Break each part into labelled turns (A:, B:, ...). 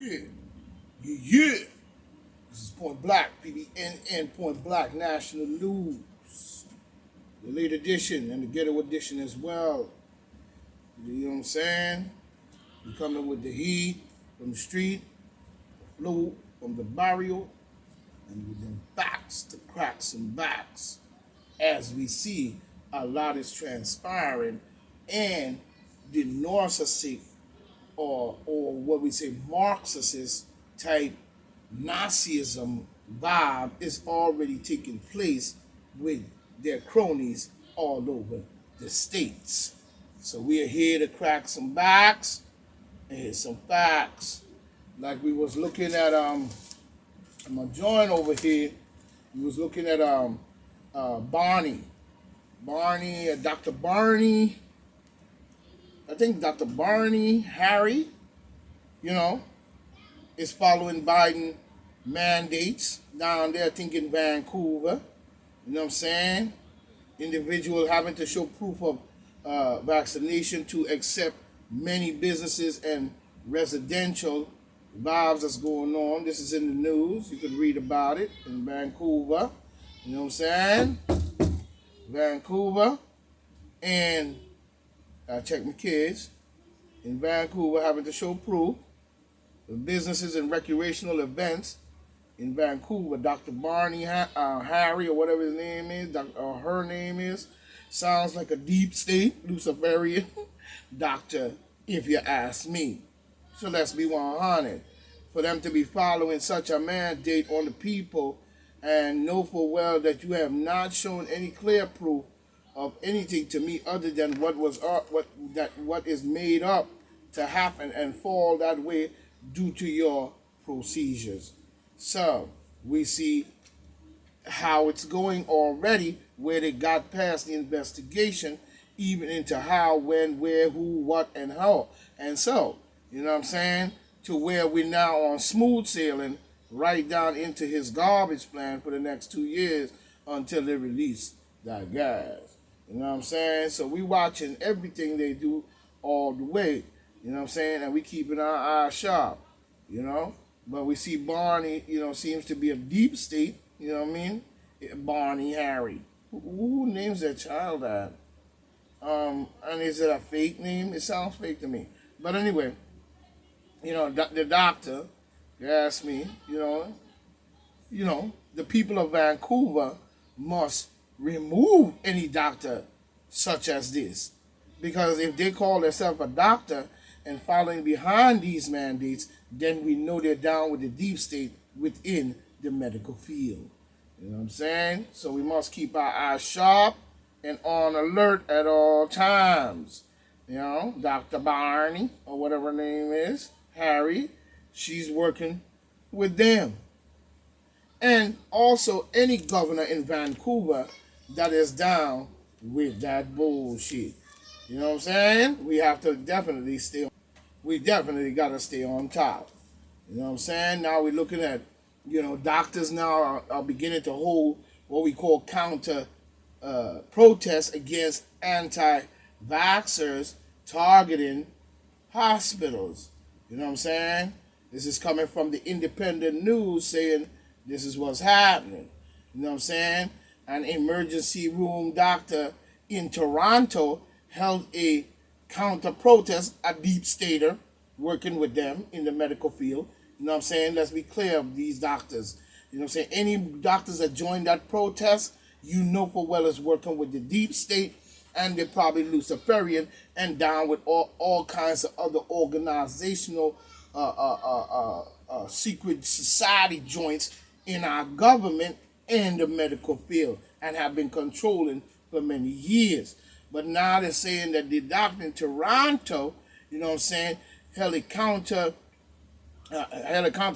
A: Yeah, yeah. This is Point Black, PBNN Point Black National News. The late edition and the ghetto edition as well. You know what I'm saying? We coming with the heat from the street, the flow from the barrio, and with them facts to crack some backs. As we see, a lot is transpiring, and the narcissistic or what we say Marxist type Nazism vibe is already taking place with their cronies all over the states. So we are here to crack some backs and hit some facts. Like we was looking at my joint over here. We was looking at Barney. Dr. Barney. I think Dr. Barney Harry, you know, is following Biden mandates down there, I think in Vancouver. You know what I'm saying? Individual having to show proof of vaccination to accept many businesses and residential vibes that's going on. This is in the news. You can read about it in Vancouver. You know what I'm saying? Vancouver. And I check my kids in Vancouver having to show proof of businesses and recreational events in Vancouver. Dr. Barney Harry, or whatever his name is, or her name is, sounds like a deep state Luciferian doctor, if you ask me. So let's be 100. For them to be following such a mandate on the people and know full well that you have not shown any clear proof of anything to me other than what is made up to happen and fall that way due to your procedures. So we see how it's going already, where they got past the investigation, even into how, when, where, who, what, and how. And so, you know what I'm saying? To where we're now on smooth sailing right down into his garbage plan for the next 2 years until they release that gas. You know what I'm saying? So we watching everything they do all the way. You know what I'm saying? And we keeping our eyes sharp. You know? But we see Barney, seems to be a deep state, you know what I mean? Barney Harry. Who names their child that? And is it a fake name? It sounds fake to me. But anyway, the doctor, you asked me, the people of Vancouver must remove any doctor such as this. Because if they call themselves a doctor and following behind these mandates, then we know they're down with the deep state within the medical field. You know what I'm saying? So we must keep our eyes sharp and on alert at all times. Dr. Barney, or whatever her name is, Harry, she's working with them. And also any governor in Vancouver that is down with that bullshit. You know what I'm saying? We have to definitely we definitely got to stay on top. You know what I'm saying? Now we're looking at, doctors now are beginning to hold what we call counter protests against anti-vaxxers targeting hospitals. You know what I'm saying? This is coming from the independent news saying this is what's happening. You know what I'm saying? An emergency room doctor in Toronto held a counter protest, a deep stater working with them in the medical field. You know what I'm saying? Let's be clear of these doctors. You know what I'm saying? Any doctors that join that protest, you know for well is working with the deep state, and they're probably Luciferian and down with all kinds of other organizational secret society joints in our government and the medical field, and have been controlling for many years. But now they're saying that the doctor in Toronto, you know what I'm saying, held a counter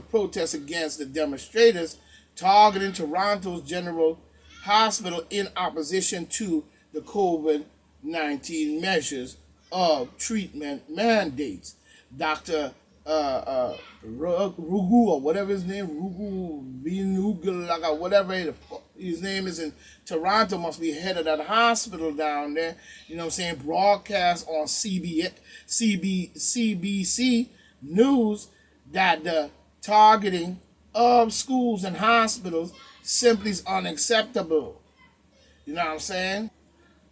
A: protest against the demonstrators targeting Toronto's General Hospital in opposition to the COVID-19 measures of treatment mandates. Dr. Rugu, or whatever his name, whatever his name is in Toronto, must be head of that hospital down there. You know what I'm saying? Broadcast on CBC News that the targeting of schools and hospitals simply is unacceptable. You know what I'm saying?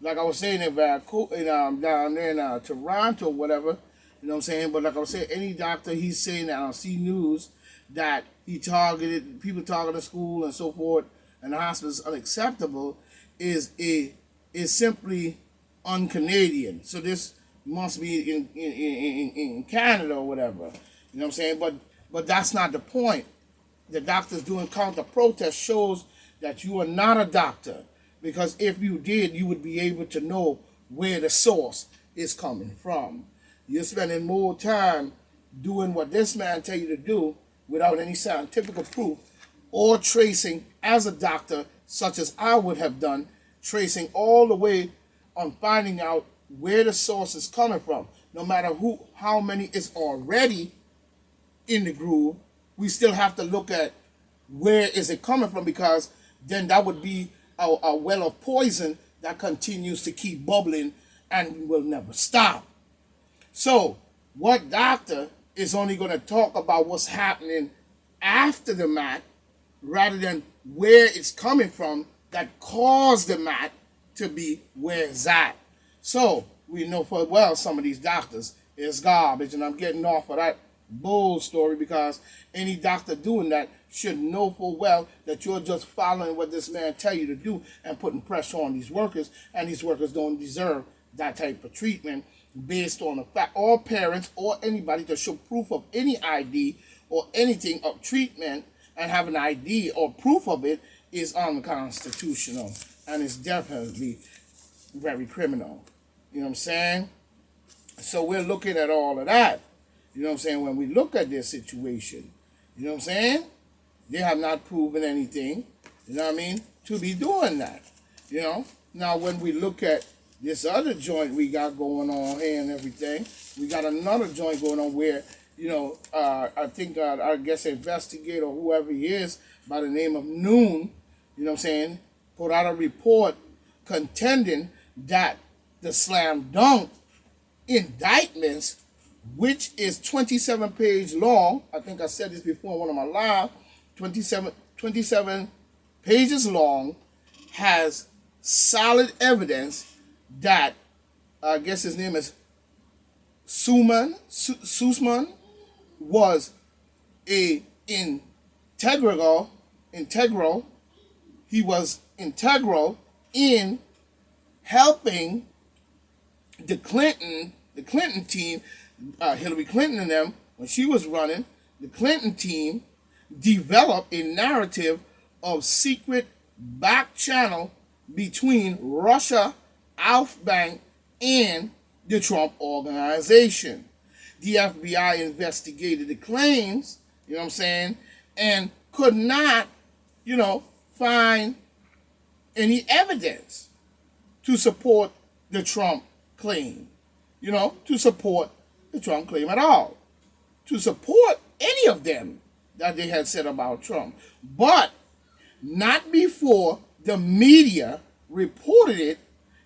A: Like I was saying in down there in Toronto, whatever. You know what I'm saying? But like I was saying, any doctor, he's saying that on C News that he targeted people targeting school and so forth, and the hospital is unacceptable, is simply un-Canadian. So this must be in Canada or whatever. You know what I'm saying? But that's not the point. The doctors doing counter protest shows that you are not a doctor, because if you did, you would be able to know where the source is coming from. You're spending more time doing what this man tell you to do without any scientific proof, or tracing as a doctor, such as I would have done, tracing all the way on finding out where the source is coming from. No matter how many is already in the groove, we still have to look at where is it coming from, because then that would be a well of poison that continues to keep bubbling and will never stop. So, what doctor is only going to talk about what's happening after the mat rather than where it's coming from that caused the mat to be where it's at? So, we know for well some of these doctors is garbage, and I'm getting off of that bull story, because any doctor doing that should know full well that you're just following what this man tell you to do and putting pressure on these workers, and these workers don't deserve that type of treatment based on the fact all parents or anybody to show proof of any ID or anything of treatment and have an ID or proof of it is unconstitutional, and it's definitely very criminal. You know what I'm saying? So we're looking at all of that. You know what I'm saying? When we look at this situation, you know what I'm saying? They have not proven anything, you know what I mean, to be doing that. You know? Now, when we look at this other joint we got going on here and everything, we got another joint going on where, you know, I think, I guess, investigator or whoever he is by the name of Noon, you know what I'm saying, put out a report contending that the slam dunk indictments, which is 27 page long. I think I said this before in one of my live. 27 pages long, has solid evidence that I guess his name is Sussman was a integral. He was integral in helping the Clinton team, Hillary Clinton and them, when she was running, the Clinton team developed a narrative of secret back channel between Russia, Bank, and the Trump organization. The FBI investigated the claims, you know what I'm saying, and could not, you know, find any evidence to support the Trump claim, you know, to support the Trump claim at all, to support any of them that they had said about Trump. But not before the media reported it,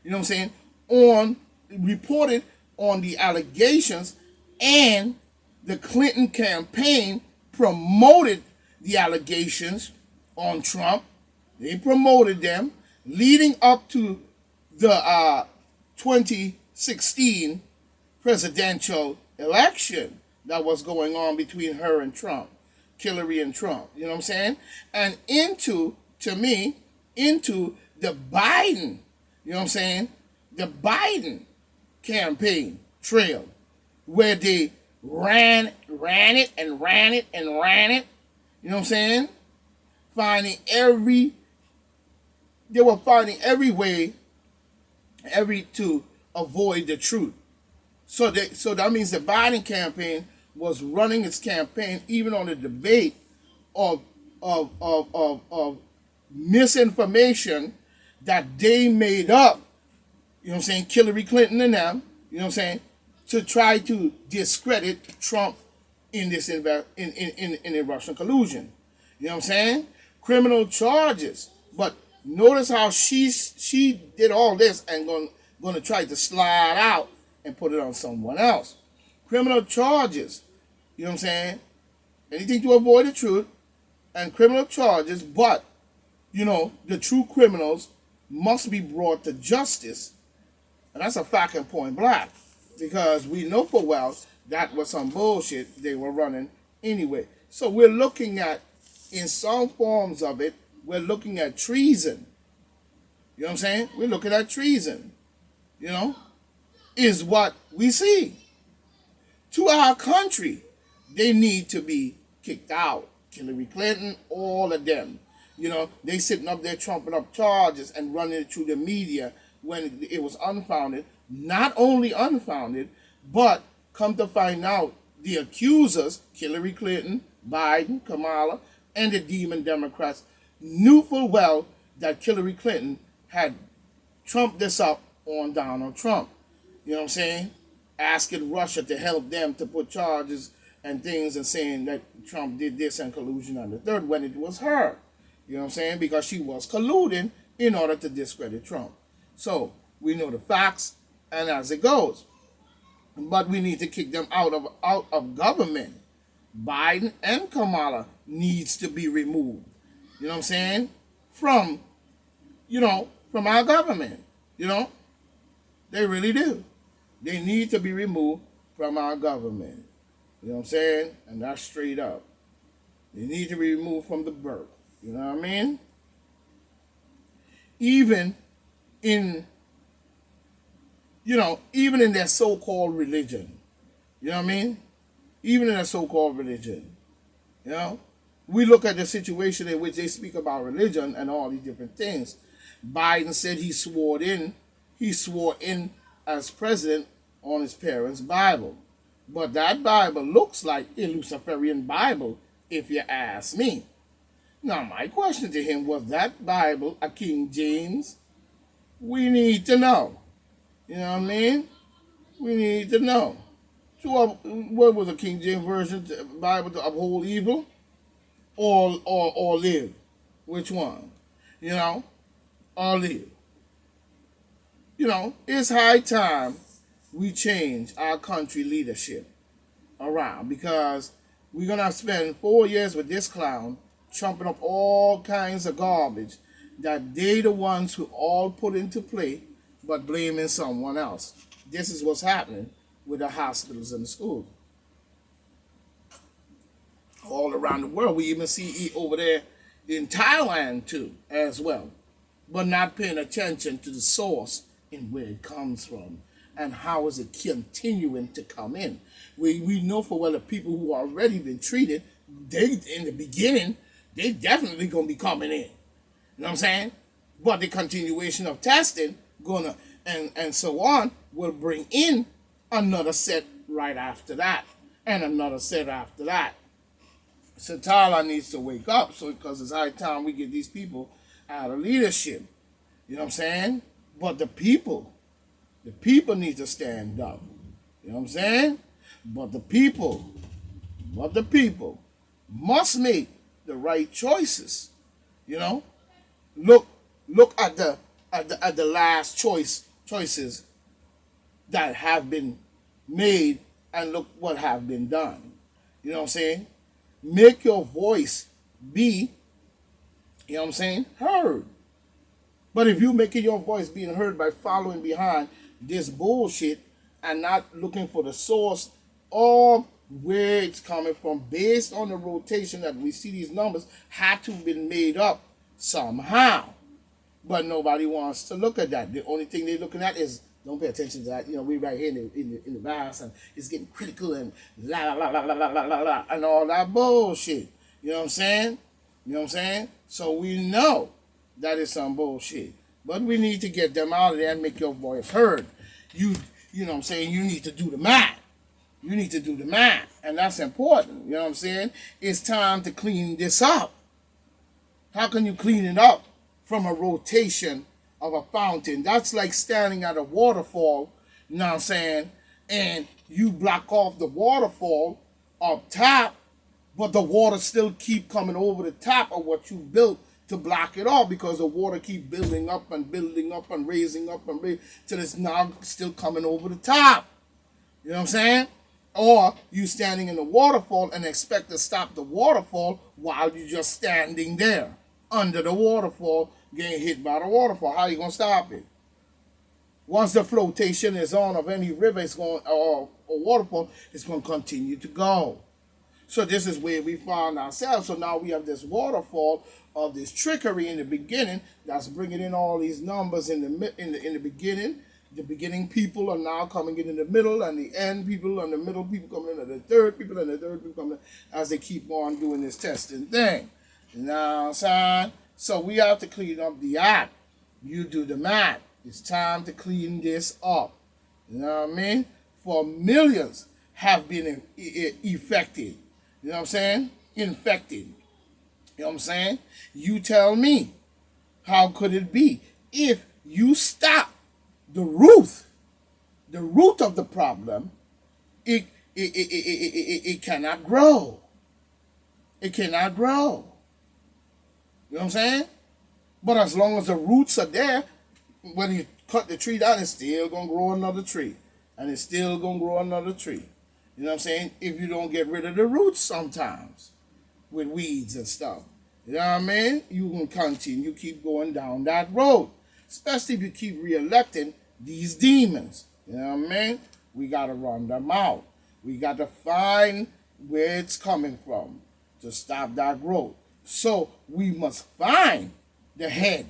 A: you know what I'm saying, reported on the allegations, and the Clinton campaign promoted the allegations on Trump. They promoted them leading up to the 2016 presidential election that was going on between her and Trump, Hillary and Trump, you know what I'm saying? And into the Biden, you know what I'm saying, the Biden campaign trail, where they ran it, you know what I'm saying? They were finding every way, to avoid the truth. So that means the Biden campaign was running its campaign even on the debate of misinformation that they made up, you know what I'm saying, Hillary Clinton and them, you know what I'm saying, to try to discredit Trump in this in a Russian collusion. You know what I'm saying? Criminal charges. But notice how she did all this and going to try to slide out and put it on someone else. Criminal charges, you know what I'm saying, anything to avoid the truth and criminal charges, but, the true criminals must be brought to justice. And that's a fact in point blank, because we know for well that was some bullshit they were running anyway. So we're looking at, in some forms of it, we're looking at treason. You know what I'm saying? We're looking at treason, is what we see. To our country, they need to be kicked out. Hillary Clinton, all of them. They sitting up there trumping up charges and running it through the media when it was unfounded. Not only unfounded, but come to find out, the accusers, Hillary Clinton, Biden, Kamala, and the demon Democrats, knew full well that Hillary Clinton had trumped this up on Donald Trump. You know what I'm saying? Asking Russia to help them to put charges and things, and saying that Trump did this and collusion on the third, when it was her. You know what I'm saying? Because she was colluding in order to discredit Trump. So we know the facts, and as it goes. But we need to kick them out of government. Biden and Kamala needs to be removed. You know what I'm saying? From our government. They really do. They need to be removed from our government. You know what I'm saying? And that's straight up. They need to be removed from the birth. You know what I mean? Even in their so-called religion. You know what I mean? Even in their so-called religion. We look at the situation in which they speak about religion and all these different things. Biden said he swore in as president on his parents' Bible. But that Bible looks like a Luciferian Bible, if you ask me. Now, my question to him, was that Bible a King James? We need to know. You know what I mean? We need to know. So, what was a King James Version Bible, to uphold evil or live? Which one? Or live. It's high time we change our country leadership around, because we're going to spend 4 years with this clown trumping up all kinds of garbage that they the ones who all put into play, but blaming someone else. This is what's happening with the hospitals and the schools. All around the world. We even see it over there in Thailand too, as well. But not paying attention to the source and where it comes from, and how is it continuing to come in. We know for well the people who already been treated, they in the beginning, they definitely gonna be coming in. You know what I'm saying? But the continuation of testing and so on will bring in another set right after that, and another set after that. So Thailand needs to wake up, because it's high time we get these people out of leadership. You know what I'm saying? But the people need to stand up. You know what I'm saying? But the people must make the right choices. Look at the last choices that have been made, and look what have been done. You know what I'm saying? Make your voice be, heard. But if you making your voice being heard by following behind this bullshit and not looking for the source of where it's coming from, based on the rotation that we see, these numbers had to have been made up somehow. But nobody wants to look at that. The only thing they're looking at is, don't pay attention to that. We right here in the virus, and it's getting critical and la la la la la la la la and all that bullshit. You know what I'm saying? So we know that is some bullshit. But we need to get them out of there and make your voice heard. You know what I'm saying? You need to do the math. You need to do the math. And that's important. You know what I'm saying? It's time to clean this up. How can you clean it up from a rotation of a fountain? That's like standing at a waterfall, you know what I'm saying? And you block off the waterfall up top, but the water still keep coming over the top of what you built to block it off, because the water keep building up and raising up till it's now still coming over the top. You know what I'm saying? Or you standing in the waterfall and expect to stop the waterfall while you're just standing there under the waterfall getting hit by the waterfall. How you going to stop it? Once the flotation is on of any river, it's going or waterfall, it's going to continue to go. So this is where we found ourselves. So now we have this waterfall of this trickery in the beginning that's bringing in all these numbers in the beginning. The beginning people are now coming in the middle, and the end people and the middle people coming in, and the third people and the third people coming in as they keep on doing this testing thing. You know what I'm saying? So we have to clean up the act. You do the math. It's time to clean this up. You know what I mean? For millions have been affected. You know what I'm saying? Infected. You know what I'm saying? You tell me, how could it be if you stop the root of the problem? It cannot grow. It cannot grow. You know what I'm saying? But as long as the roots are there, when you cut the tree down, it's still going to grow another tree. And it's still going to grow another tree. You know what I'm saying? If you don't get rid of the roots sometimes with weeds and stuff. You know what I mean? You can continue, keep going down that road. Especially if you keep re-electing these demons. You know what I mean? We got to run them out. We got to find where it's coming from to stop that growth. So we must find the head.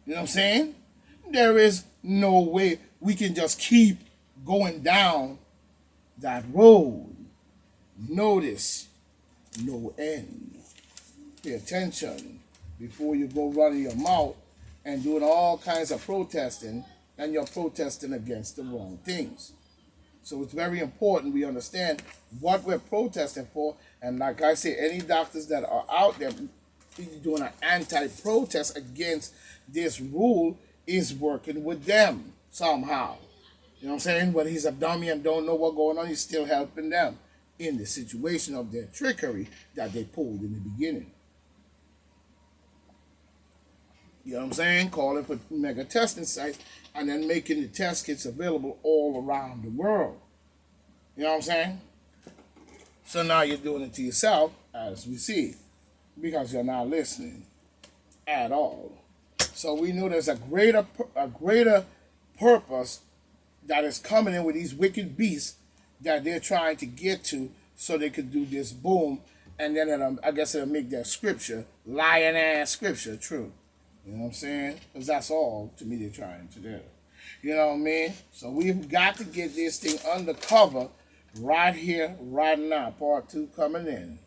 A: You know what I'm saying? There is no way we can just keep going down that road. Notice, no end. Pay attention before you go running your mouth and doing all kinds of protesting, and you're protesting against the wrong things. So it's very important we understand what we're protesting for. And like I say, any doctors that are out there doing an anti-protest against this rule is working with them somehow. You know what I'm saying? Whether he's a dummy and don't know what's going on, he's still helping them in the situation of their trickery that they pulled in the beginning. You know what I'm saying? Calling for mega testing sites and then making the test kits available all around the world. You know what I'm saying? So now you're doing it to yourself, as we see, because you're not listening at all. So we know there's a greater purpose that is coming in with these wicked beasts that they're trying to get to, so they could do this boom, and then I guess it'll make that scripture, lying ass scripture, true. You know what I'm saying? Because that's all, to me, they're trying to do. You know what I mean? So we've got to get this thing undercover right here, right now. Part 2 coming in.